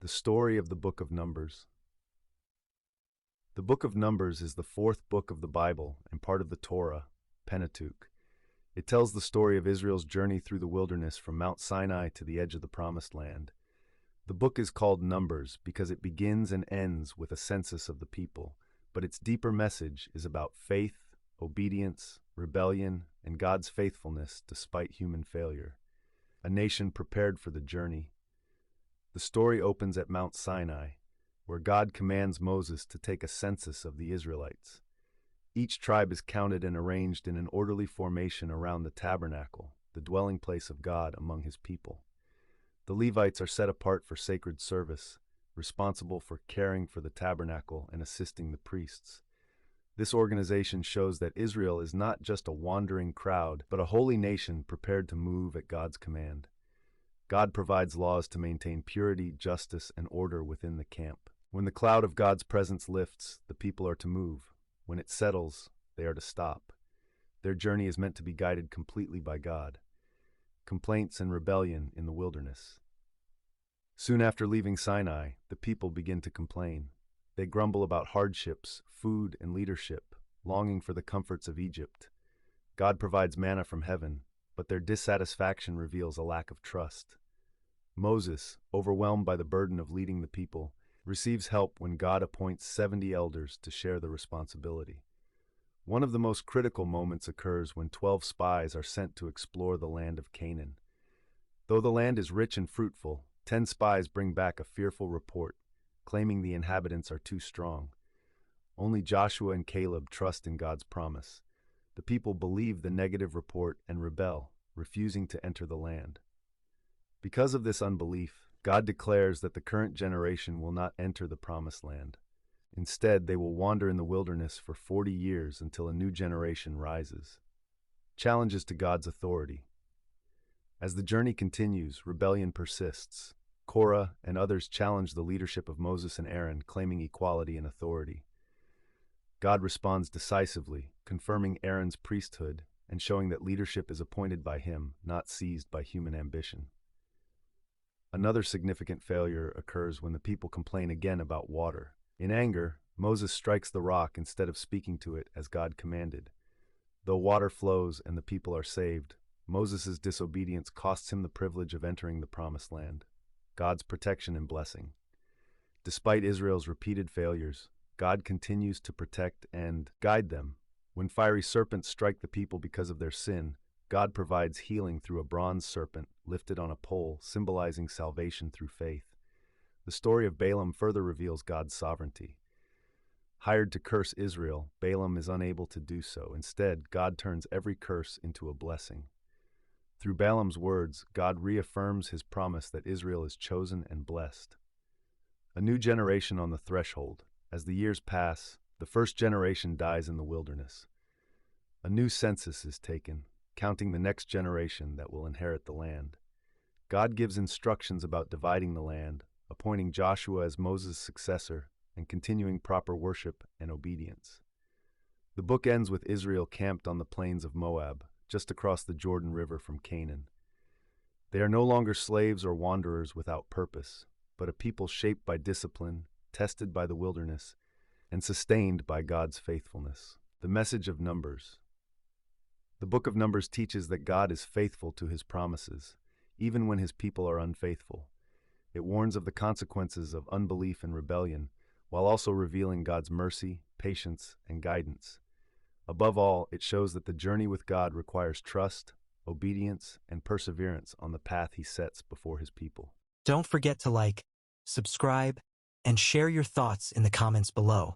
The story of the Book of Numbers. The Book of Numbers is the fourth book of the Bible and part of the Torah, Pentateuch. It tells the story of Israel's journey through the wilderness from Mount Sinai to the edge of the Promised Land. The book is called Numbers because it begins and ends with a census of the people, but its deeper message is about faith, obedience, rebellion, and God's faithfulness despite human failure. A nation prepared for the journey. The story opens at Mount Sinai, where God commands Moses to take a census of the Israelites. Each tribe is counted and arranged in an orderly formation around the Tabernacle, the dwelling place of God among his people. The Levites are set apart for sacred service, responsible for caring for the tabernacle and assisting the priests. This organization shows that Israel is not just a wandering crowd, but a holy nation prepared to move at God's command. God provides laws to maintain purity, justice, and order within the camp. When the cloud of God's presence lifts, the people are to move. When it settles, they are to stop. Their journey is meant to be guided completely by God. Complaints and rebellion in the wilderness. Soon after leaving Sinai, the people begin to complain. They grumble about hardships, food, and leadership, longing for the comforts of Egypt. God provides manna from heaven, but their dissatisfaction reveals a lack of trust. Moses, overwhelmed by the burden of leading the people, receives help when God appoints 70 elders to share the responsibility. One of the most critical moments occurs when 12 spies are sent to explore the land of Canaan. Though the land is rich and fruitful, 10 spies bring back a fearful report, claiming the inhabitants are too strong. Only Joshua and Caleb trust in God's promise. The people believe the negative report and rebel, refusing to enter the land. Because of this unbelief, God declares that the current generation will not enter the Promised Land. Instead, they will wander in the wilderness for 40 years until a new generation rises. Challenges to God's authority. As the journey continues, rebellion persists. Korah and others challenge the leadership of Moses and Aaron, claiming equality and authority. God responds decisively, confirming Aaron's priesthood and showing that leadership is appointed by him, not seized by human ambition. Another significant failure occurs when the people complain again about water. In anger, Moses strikes the rock instead of speaking to it as God commanded. Though water flows and the people are saved, Moses' disobedience costs him the privilege of entering the Promised Land, God's protection and blessing. Despite Israel's repeated failures, God continues to protect and guide them. When fiery serpents strike the people because of their sin, God provides healing through a bronze serpent lifted on a pole, symbolizing salvation through faith. The story of Balaam further reveals God's sovereignty. Hired to curse Israel, Balaam is unable to do so. Instead, God turns every curse into a blessing. Through Balaam's words, God reaffirms his promise that Israel is chosen and blessed. A new generation on the threshold. As the years pass, the first generation dies in the wilderness. A new census is taken, counting the next generation that will inherit the land. God gives instructions about dividing the land, appointing Joshua as Moses' successor, and continuing proper worship and obedience. The book ends with Israel camped on the plains of Moab, just across the Jordan River from Canaan. They are no longer slaves or wanderers without purpose, but a people shaped by discipline, tested by the wilderness, and sustained by God's faithfulness. The message of Numbers. The book of Numbers teaches that God is faithful to his promises, even when his people are unfaithful. It warns of the consequences of unbelief and rebellion, while also revealing God's mercy, patience, and guidance. Above all, it shows that the journey with God requires trust, obedience, and perseverance on the path he sets before his people. Don't forget to like, subscribe, and share your thoughts in the comments below.